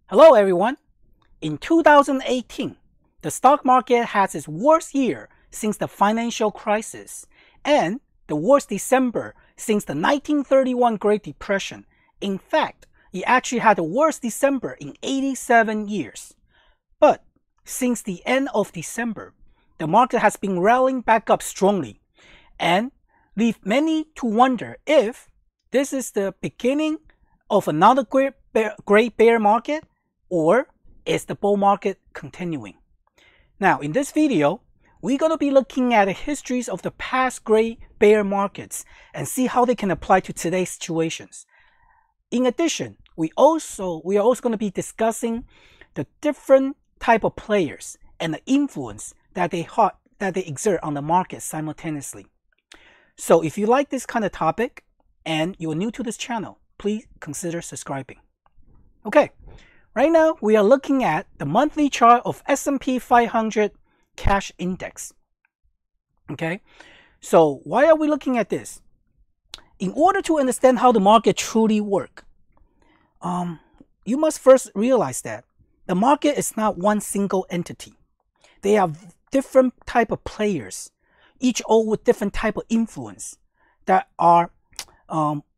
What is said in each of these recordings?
Hello everyone. In 2018, the stock market has its worst year since the financial crisis and the worst December since the 1931 Great Depression. In fact, it actually had the worst December in 87 years. But since the end of December, the market has been rallying back up strongly and leave many to wonder if this is the beginning of another great bear market, or is the bull market continuing? Now, in this video, we're going to be looking at the histories of the past great bear markets and see how they can apply to today's situations. In addition, we are also going to be discussing the different type of players and the influence that they exert on the market simultaneously. So if you like this kind of topic and you're new to this channel, please consider subscribing. Okay, right now we are looking at the monthly chart of S&P 500 cash index. Okay, so why are we looking at this? In order to understand how the market truly works, you must first realize that the market is not one single entity. They have different type of players, each all with different type of influence that are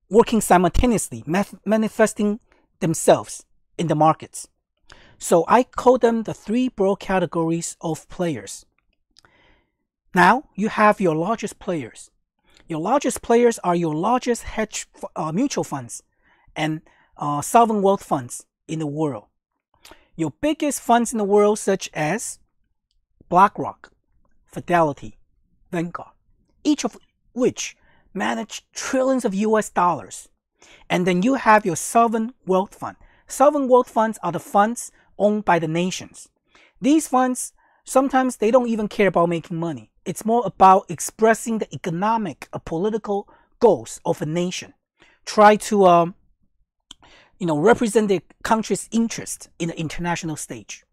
working simultaneously, manifesting themselves in the markets. So I call them the three broad categories of players. Now you have your largest players. Your largest players are your largest mutual funds and sovereign wealth funds in the world. Your biggest funds in the world, such as BlackRock, Fidelity, Vanguard, each of which manage trillions of US dollars. And then you have your sovereign wealth fund. Sovereign wealth funds are the funds owned by the nations. These funds, sometimes they don't even care about making money. It's more about expressing the economic or political goals of a nation. Try to represent the country's interest in the international stage.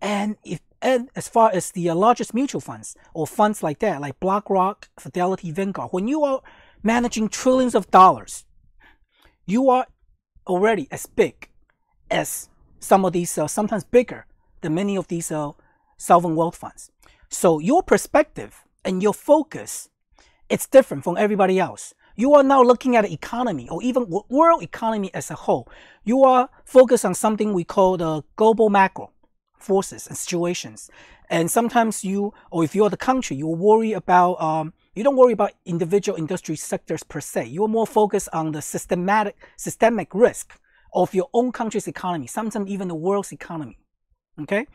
And as far as the largest mutual funds or funds like that, like BlackRock, Fidelity, Vanguard, when you are managing trillions of dollars, you are already as big as some of these, sometimes bigger than many of these sovereign wealth funds. So your perspective and your focus, it's different from everybody else. You are now looking at the economy or even world economy as a whole. You are focused on something we call the global macro forces and situations. And sometimes if you're the country, you worry about, you don't worry about individual industry sectors per se. You're more focused on the systemic risk of your own country's economy, sometimes even the world's economy. Okay?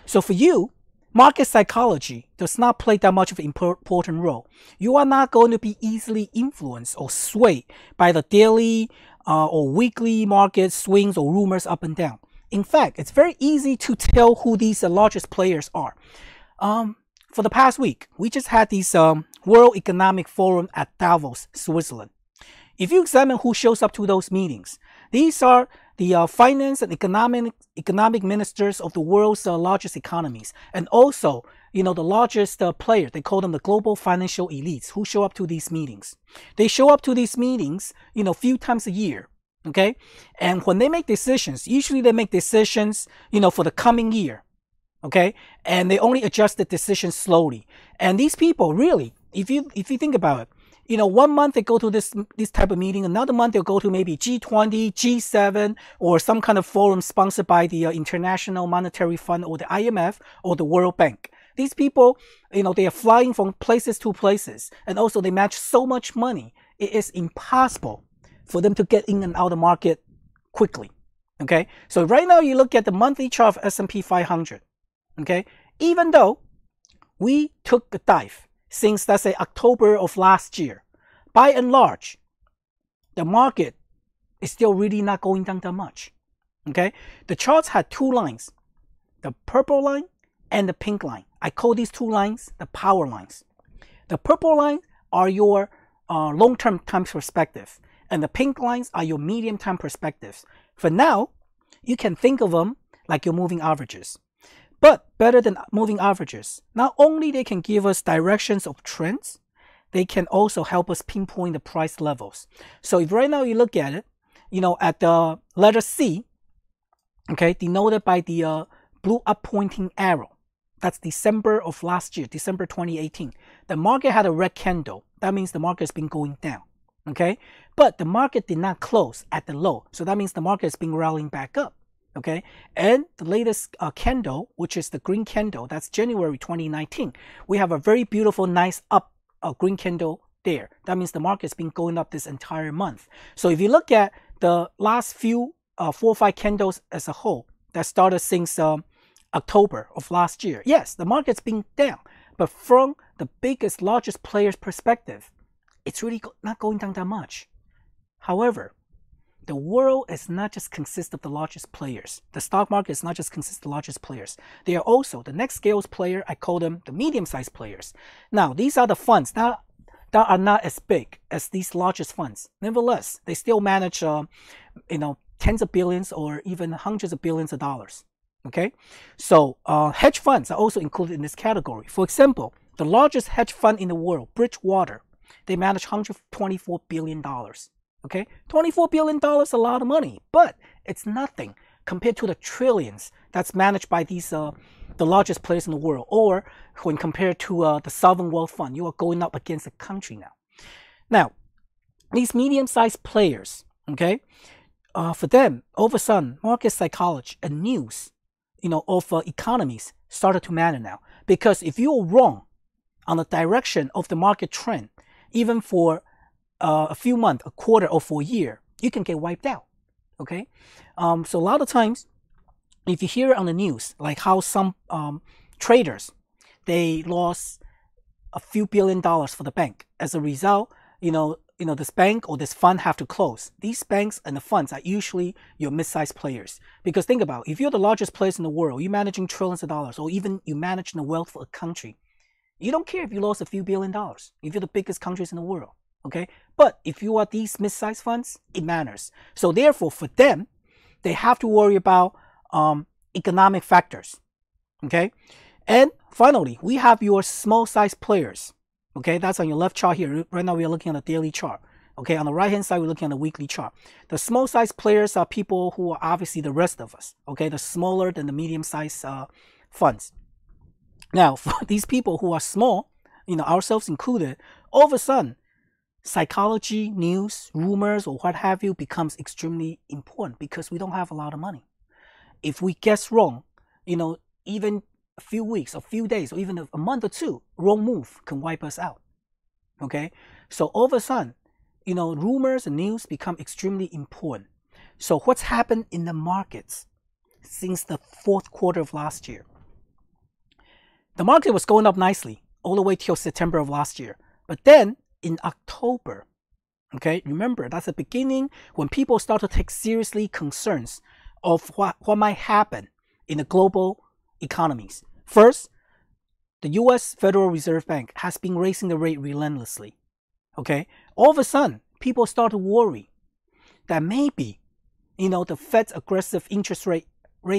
So for you, market psychology does not play that much of an important role. You are not going to be easily influenced or swayed by the daily or weekly market swings or rumors up and down. In fact, it's very easy to tell who these largest players are. For the past week, we just had this World Economic Forum at Davos, Switzerland. If you examine who shows up to those meetings, these are the finance and economic ministers of the world's largest economies, and also, the largest player. They call them the global financial elites who show up to these meetings. They show up to these meetings, a few times a year. Okay, and when they make decisions, usually they make decisions, for the coming year. Okay, and they only adjust the decisions slowly. And these people, really, if you think about it, 1 month they go to this type of meeting, another month they'll go to maybe G20, G7, or some kind of forum sponsored by the International Monetary Fund or the IMF or the World Bank. These people, they are flying from places to places, and also they match so much money, it is impossible for them to get in and out of the market quickly. Okay, so right now you look at the monthly chart of S&P 500. Okay, even though we took a dive since, let's say, October of last year, by and large, the market is still really not going down that much. Okay, the charts had two lines, the purple line and the pink line. I call these two lines the power lines. The purple line are your long-term time perspective, and the pink lines are your medium-term perspectives. For now, you can think of them like your moving averages. But better than moving averages, not only they can give us directions of trends, they can also help us pinpoint the price levels. So if right now you look at it, at the letter C, okay, denoted by the blue up pointing arrow. That's December of last year, December 2018. The market had a red candle. That means the market has been going down, okay? But the market did not close at the low. So that means the market has been rallying back up, okay? And the latest candle, which is the green candle, that's January 2019. We have a very beautiful, nice up green candle there. That means the market's been going up this entire month. So if you look at the last few 4 or 5 candles as a whole that started since October of last year, yes, the market's been down, but from the biggest, largest player's perspective, it's really not going down that much. However, the world is not just consist of the largest players. The stock market is not just consist of the largest players. They are also the next scale player. I call them the medium-sized players. Now, these are the funds that are not as big as these largest funds. Nevertheless, they still manage, tens of billions or even hundreds of billions of dollars. Okay, so hedge funds are also included in this category. For example, the largest hedge fund in the world, Bridgewater, they manage $124 billion. Okay, $24 billion is a lot of money, but it's nothing compared to the trillions that's managed by these the largest players in the world. Or when compared to the sovereign wealth fund, you are going up against a country now. Now, these medium-sized players, okay, for them, all of a sudden, market psychology and news, of economies started to matter now. Because if you're wrong on the direction of the market trend, even for a few months, a quarter, or for a year, you can get wiped out. Okay, so a lot of times, if you hear it on the news, like how some traders, they lost a few $billion for the bank. As a result, this bank or this fund have to close. These banks and the funds are usually your mid-sized players. Because think about it, if you're the largest players in the world, you're managing trillions of dollars, or even you manage the wealth of a country, you don't care if you lost a few $billion, if you're the biggest countries in the world. Okay, but if you are these mid-sized funds, it matters. So therefore, for them, they have to worry about economic factors. Okay, and finally, we have your small-sized players. Okay, that's on your left chart here. Right now, we are looking at the daily chart. Okay, on the right-hand side, we're looking at the weekly chart. The small-sized players are people who are obviously the rest of us. Okay, the smaller than the medium-sized funds. Now, for these people who are small, ourselves included, all of a sudden, psychology, news, rumors, or what have you becomes extremely important because we don't have a lot of money. If we guess wrong, even a few weeks, a few days, or even a month or two, wrong move can wipe us out. Okay, so all of a sudden, rumors and news become extremely important. So what's happened in the markets since the 4th quarter of last year? The market was going up nicely all the way till September of last year. But then in October, okay, remember that's the beginning when people start to take seriously concerns of what might happen in the global economies. First, the US Federal Reserve Bank has been raising the rate relentlessly. Okay, all of a sudden, people start to worry that maybe, the Fed's aggressive interest rate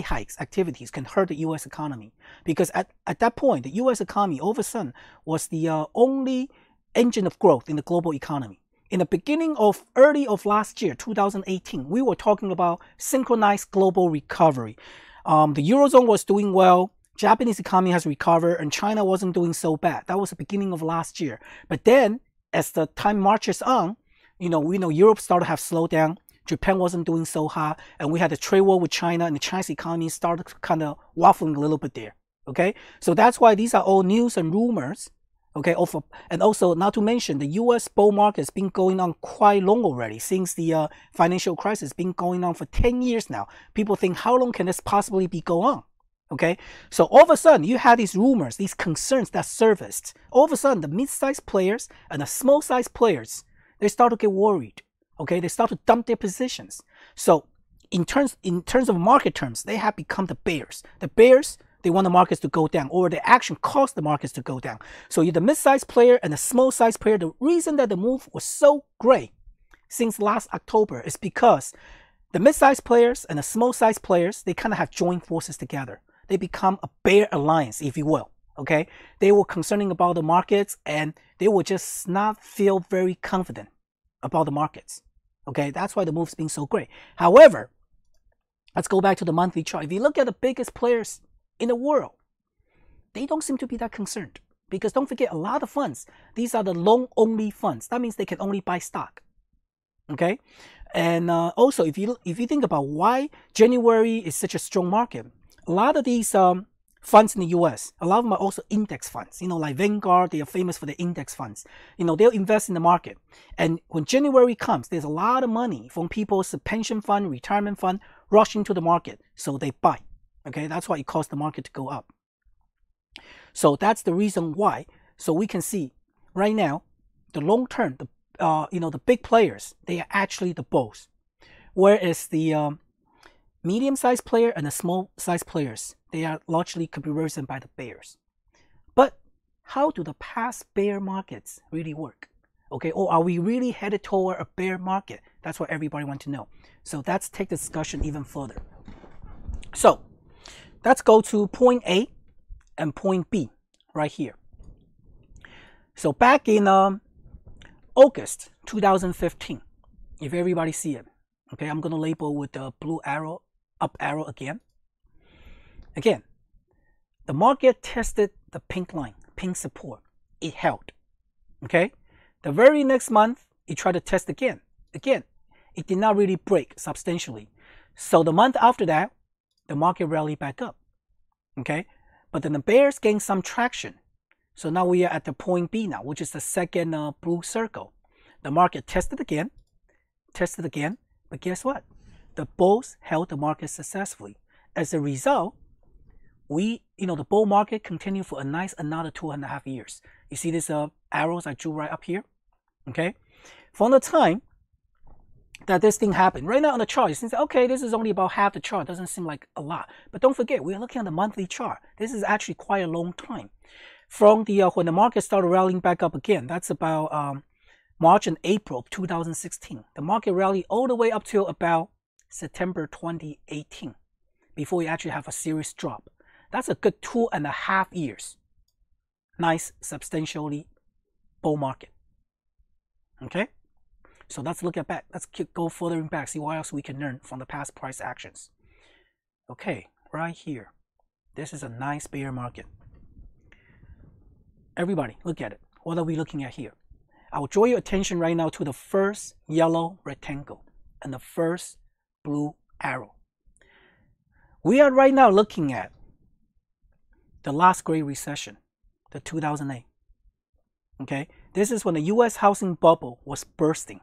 hikes activities can hurt the US economy. Because at that point, the US economy all of a sudden was the only engine of growth in the global economy. In the beginning of early of last year, 2018, we were talking about synchronized global recovery. The Eurozone was doing well, Japanese economy has recovered, and China wasn't doing so bad. That was the beginning of last year. But then, as the time marches on, we know Europe started to have slowed down. Japan wasn't doing so hot, and we had a trade war with China, and the Chinese economy started kind of waffling a little bit there. Okay, so that's why these are all news and rumors. Okay, and also not to mention the U.S. bull market has been going on quite long already since the financial crisis, been going on for 10 years now. People think, how long can this possibly be go on? Okay, so all of a sudden you had these rumors, these concerns that surfaced. All of a sudden, the mid-sized players and the small-sized players, they start to get worried. Okay, they start to dump their positions. So in terms of market terms, they have become the bears. The bears, they want the markets to go down, or the action caused the markets to go down. So you're the mid-sized player and the small-sized player. The reason that the move was so great since last October is because the mid-sized players and the small-sized players, they kind of have joined forces together. They become a bear alliance, if you will. Okay, they were concerning about the markets, and they will just not feel very confident about the markets. Okay, that's why the move's been so great. However, Let's go back to the monthly chart. If you look at the biggest players in the world, they don't seem to be that concerned. Because don't forget, a lot of funds, these are the long-only funds. That means they can only buy stock. Okay? And also, if you think about why January is such a strong market, a lot of these funds in the US, a lot of them are also index funds. Like Vanguard, they are famous for the index funds. They'll invest in the market. And when January comes, there's a lot of money from people's pension fund, retirement fund, rushing to the market. So they buy. Okay, that's why it caused the market to go up. So that's the reason why. So we can see right now, the long term, the big players, they are actually the bulls. Whereas the medium-sized player and the small-sized players, they are largely could be represented by the bears. But how do the past bear markets really work? Okay, or are we really headed toward a bear market? That's what everybody wants to know. So let's take the discussion even further. So let's go to point A and point B right here. So back in August 2015, if everybody see it, okay, I'm going to label with the blue arrow, up arrow again. Again, the market tested the pink line, pink support. It held. Okay, the very next month, it tried to test again. Again, it did not really break substantially. So the month after that, the market rallied back up. Okay, but then the bears gained some traction. So now we are at the point B now, which is the second blue circle. The market tested again, but guess what? The bulls held the market successfully. As a result, the bull market continued for a nice another 2.5 years. You see these arrows I drew right up here? Okay? From the time that this thing happened, right now on the chart, you think, okay, this is only about half the chart. Doesn't seem like a lot. But don't forget, we're looking at the monthly chart. This is actually quite a long time. From the when the market started rallying back up again, that's about March and April of 2016. The market rallied all the way up till about September 2018 before we actually have a serious drop. That's a good 2.5 years. Nice, substantially bull market. Okay? So let's look at back. Let's go further back, see what else we can learn from the past price actions. Okay, right here. This is a nice bear market. Everybody, look at it. What are we looking at here? I will draw your attention right now to the first yellow rectangle and the first blue arrow. We are right now looking at the last Great Recession, the 2008. Okay, this is when the U.S. housing bubble was bursting,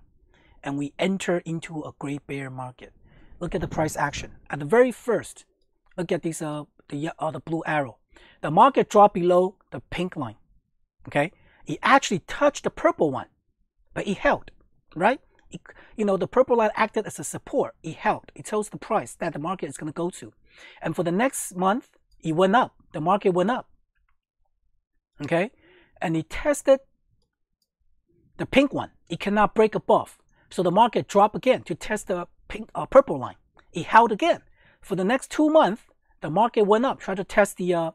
and we enter into a great bear market. Look at the price action. At the very first, look at this the blue arrow. The market dropped below the pink line. Okay, it actually touched the purple one, but it held, right? The purple line acted as a support. It held. It tells the price that the market is going to go to. And for the next month, it went up. The market went up. Okay, and it tested the pink one. It cannot break above. So the market dropped again to test the purple line. It held again. For the next 2 months, the market went up, tried to test the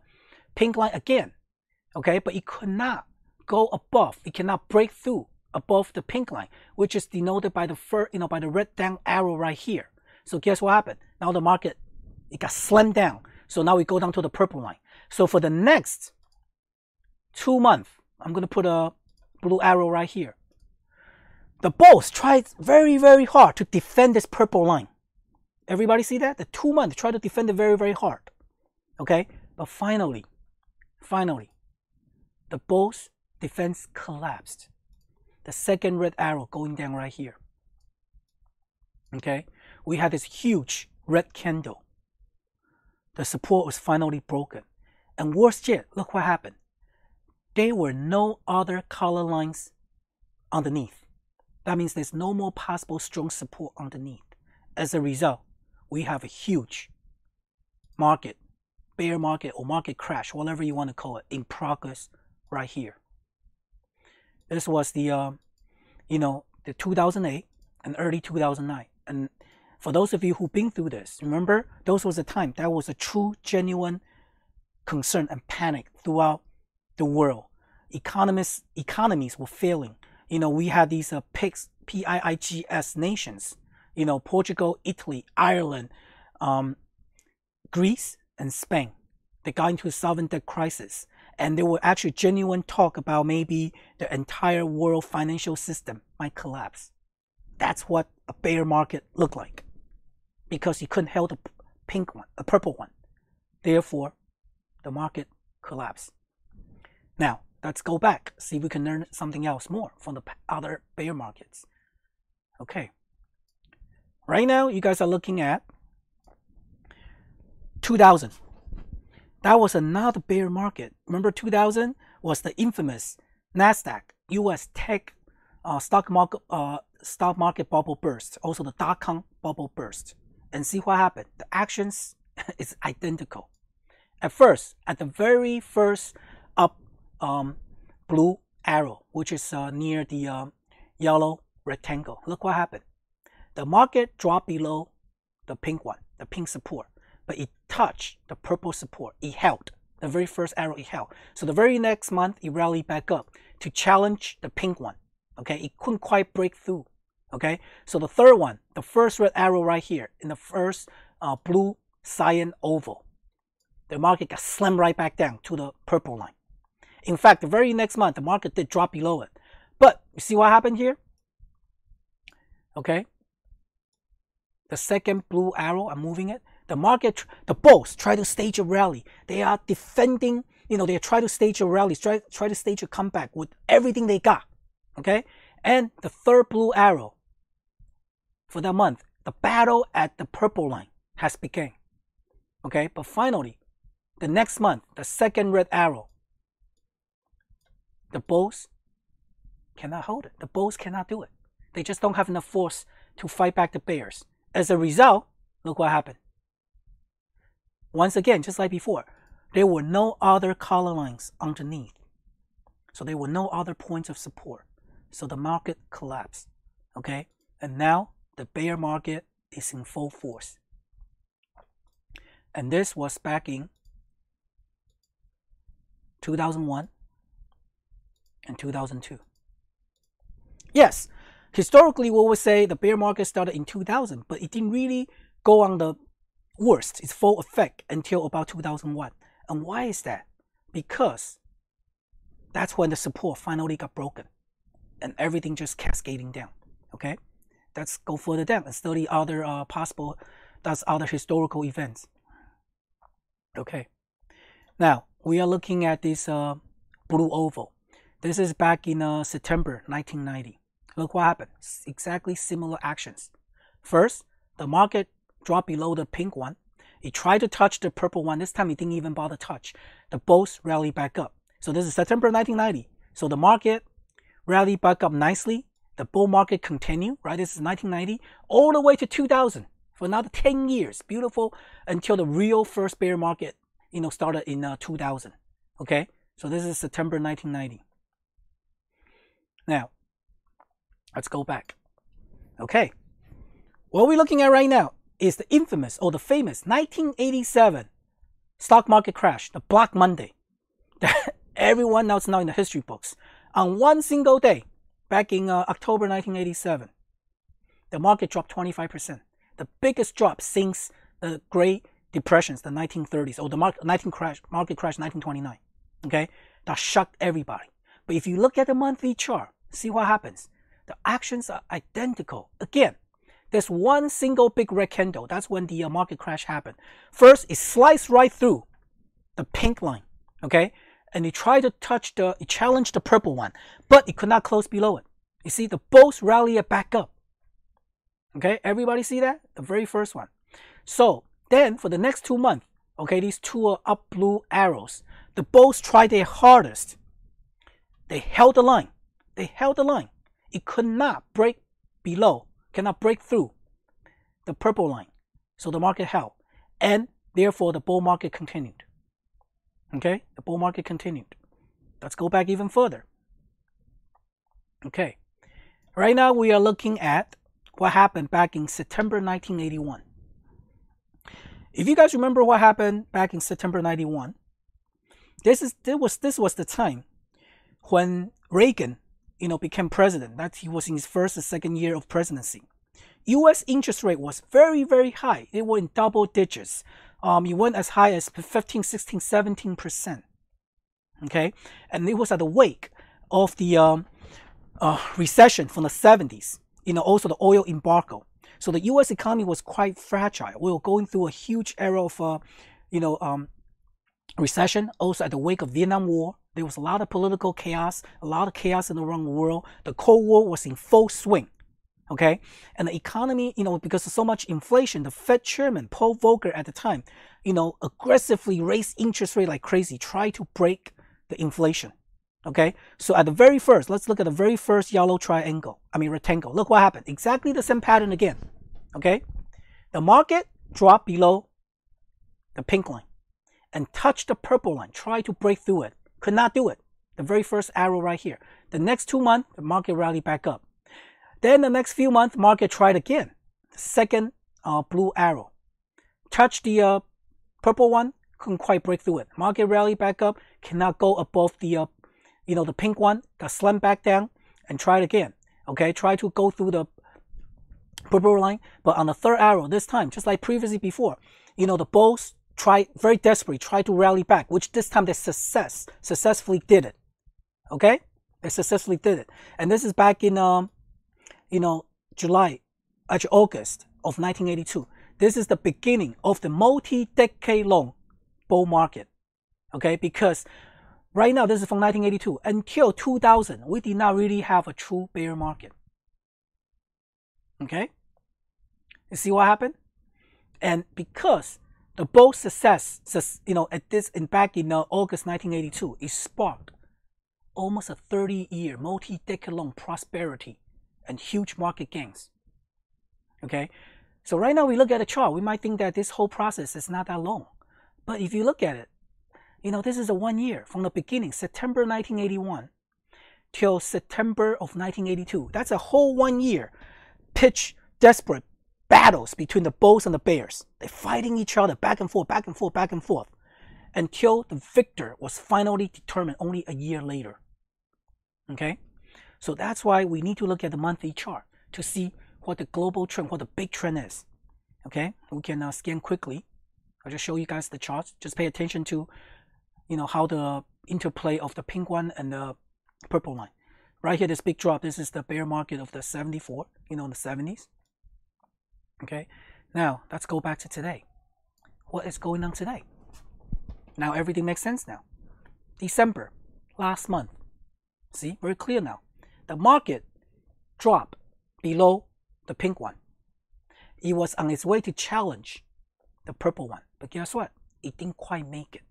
pink line again. Okay, but it could not go above. It cannot break through above the pink line, which is denoted by the by the red down arrow right here. So guess what happened? Now the market, it got slammed down. So now we go down to the purple line. So for the next 2 months, I'm going to put a blue arrow right here. The bulls tried very, very hard to defend this purple line. Everybody see that? The 2 months tried to defend it very, very hard. Okay, but finally, the bulls' defense collapsed. The second red arrow going down right here. Okay, we had this huge red candle. The support was finally broken. And worse yet, look what happened. There were no other color lines underneath. That means there's no more possible strong support underneath. As a result, we have a huge market, bear market or market crash, whatever you want to call it, in progress right here. This was the 2008 and early 2009. And for those of you who've been through this, remember, those was a time that was a true, genuine concern and panic throughout the world. Economies were failing. We had these PIGS, P-I-I-G-S nations. Portugal, Italy, Ireland, Greece and Spain. They got into a sovereign debt crisis, and there were actually genuine talk about maybe the entire world financial system might collapse. That's what a bear market looked like, because you couldn't hold a purple one. Therefore, the market collapsed. Now, let's go back, see if we can learn something else more from the other bear markets. Okay. Right now, you guys are looking at 2000. That was another bear market. Remember, 2000 was the infamous NASDAQ US tech stock market bubble burst, also the dot-com bubble burst. And see what happened. The actions is identical. At first, at the very first up blue arrow, which is near the yellow rectangle, look what happened. The market dropped below the pink one, the pink support, but it touched the purple support. It held. The very first arrow it held. So the very next month, it rallied back up to challenge the pink one. Okay, it couldn't quite break through. Okay, so the third one, the first red arrow right here, in the first blue cyan oval, the market got slammed right back down to the purple line. In fact, the very next month, the market did drop below it. But you see what happened here? Okay, the second blue arrow, I'm moving it. The market, the bulls try to stage a rally. They are defending, they try to stage a rally, try to stage a comeback with everything they got. Okay, and the third blue arrow for that month, the battle at the purple line has begun. Okay, but finally, the next month, the second red arrow, the bulls cannot hold it. The bulls cannot do it. They just don't have enough force to fight back the bears. As a result, look what happened. Once again, just like before, there were no other color lines underneath. So there were no other points of support. So the market collapsed. Okay? And now the bear market is in full force. And this was back in 2001 and 2002. Yes, historically we would say the bear market started in 2000, but it didn't really go on the worst, its full effect, until about 2001. And why is that? Because that's when the support finally got broken and everything just cascading down. Okay, let's go further down and study other other historical events. Okay, now we are looking at this blue oval. This is back in September 1990. Look what happened. Exactly similar actions. First, the market dropped below the pink one. It tried to touch the purple one. This time it didn't even bother touch. The bulls rallied back up. So this is September 1990. So the market rallied back up nicely. The bull market continued, right? This is 1990 all the way to 2000 for another 10 years. Beautiful, until the real first bear market, started in 2000. Okay, so this is September 1990. Now, let's go back. Okay, what we're looking at right now is the infamous or the famous 1987 stock market crash, the Black Monday, that everyone knows now in the history books. On one single day, back in October 1987, the market dropped 25%. The biggest drop since the Great Depressions, the 1930s, or the market crash 1929. Okay, that shocked everybody. But if you look at the monthly chart, see what happens. The actions are identical. Again, there's one single big red candle. That's when the market crash happened. First, it sliced right through the pink line. Okay, and it tried to it challenged the purple one, but it could not close below it. You see, the bulls rally it back up. Okay, everybody see that? The very first one. So then for the next 2 months, okay, these two are up blue arrows. The bulls tried their hardest. They held the line. They held the line. It could not break below, cannot break through the purple line. So the market held. And therefore the bull market continued. Okay, the bull market continued. Let's go back even further. Okay, right now we are looking at what happened back in September 1981. If you guys remember what happened back in September 91, this was the time when Reagan, became president. That he was in his first and second year of presidency. U.S. interest rate was very, very high. It went in double digits. It went as high as 15, 16, 17%. Okay, and it was at the wake of the recession from the 70s. Also the oil embargo. So the U.S. economy was quite fragile. We were going through a huge era of, recession. Also at the wake of Vietnam War, there was a lot of political chaos, a lot of chaos in the around the world. The Cold War was in full swing. Okay, and the economy, because of so much inflation, the Fed chairman Paul Volcker at the time, aggressively raised interest rate like crazy, tried to break the inflation. Okay, so at the very first, let's look at the very first yellow rectangle. Look what happened. Exactly the same pattern again. Okay, the market dropped below the pink line and touched the purple line, tried to break through it, could not do it. The very first arrow right here. The next 2 months, the market rallied back up. Then the next few months, market tried again. The second blue arrow touched the purple one, couldn't quite break through it. Market rallied back up, cannot go above the the pink one, got slammed back down and tried again. Okay, try to go through the purple line, but on the third arrow this time, just like previously before, the bulls tried very desperately, tried to rally back, which this time they successfully did it. Okay, they successfully did it, and this is back in August of 1982. This is the beginning of the multi-decade long bull market. Okay, because right now, this is from 1982 until 2000. We did not really have a true bear market. Okay, you see what happened? And because the bull success, back in August 1982, it sparked almost a 30-year, multi-decade-long prosperity and huge market gains. Okay, so right now we look at the chart, we might think that this whole process is not that long, but if you look at it, this is a 1 year from the beginning, September 1981 till September of 1982. That's a whole 1 year pitch desperate battles between the bulls and the bears. They're fighting each other back and forth, back and forth, back and forth, until the victor was finally determined only a year later. Okay, so that's why we need to look at the monthly chart to see what the global trend, what the big trend is. Okay, we can scan quickly. I'll just show you guys the charts. Just pay attention to how the interplay of the pink one and the purple line. Right here, this big drop, this is the bear market of the 74, in the 70s. Okay, now let's go back to today. What is going on today? Now everything makes sense now. December, last month. See, very clear now. The market dropped below the pink one. It was on its way to challenge the purple one. But guess what? It didn't quite make it.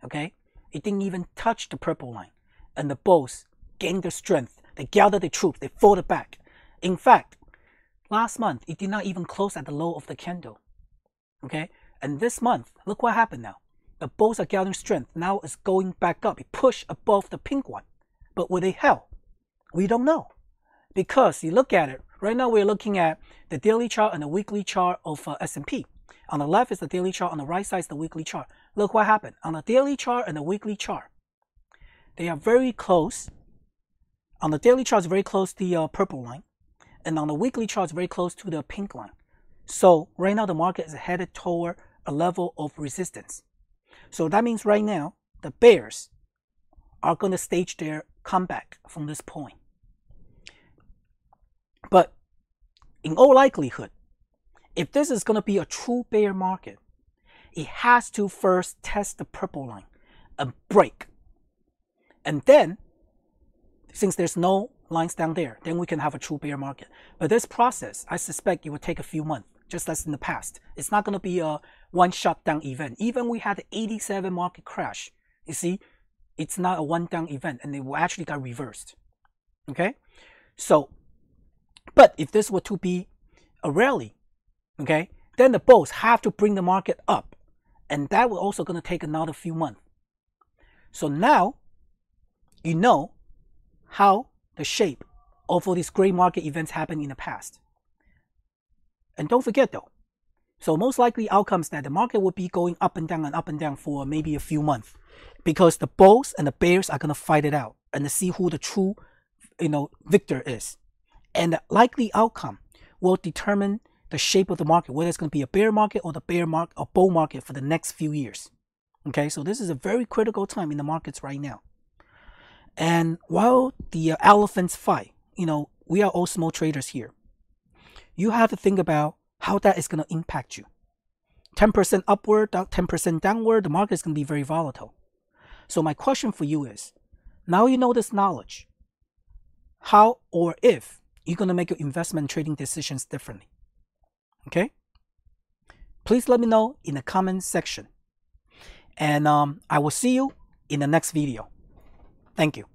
Okay, it didn't even touch the purple line, and the bulls gained their strength. They gathered the troops. They fought it back. In fact, last month it did not even close at the low of the candle. Okay, and this month, look what happened now. The bulls are gathering strength. Now it's going back up. It pushed above the pink one, but will they held? We don't know, because you look at it right now. We're looking at the daily chart and the weekly chart of S&P. On the left is the daily chart. On the right side is the weekly chart. Look what happened. On the daily chart and the weekly chart, they are very close. On the daily chart, it's very close to the purple line. And on the weekly chart, it's very close to the pink line. So right now, the market is headed toward a level of resistance. So that means right now, the bears are going to stage their comeback from this point. But in all likelihood, if this is going to be a true bear market, it has to first test the purple line and break. And then, since there's no lines down there, then we can have a true bear market. But this process, I suspect it will take a few months, just as in the past. It's not going to be a one-shot down event. Even we had the 87 market crash. You see, it's not a one-down event, and it will actually got reversed. Okay? So, but if this were to be a rally, okay, then the bulls have to bring the market up, and that will also going to take another few months. So now you know how the shape of all these great market events happened in the past. And don't forget though, so most likely outcomes that the market will be going up and down for maybe a few months, because the bulls and the bears are going to fight it out and to see who the true victor is. And the likely outcome will determine the shape of the market, whether it's going to be a bear market or the bull market for the next few years. Okay, so this is a very critical time in the markets right now. And while the elephants fight, we are all small traders here. You have to think about how that is going to impact you. 10% upward, 10% downward, the market is going to be very volatile. So my question for you is, now you know this knowledge, how or if you're going to make your investment trading decisions differently. Okay? Please let me know in the comment section. And I will see you in the next video. Thank you.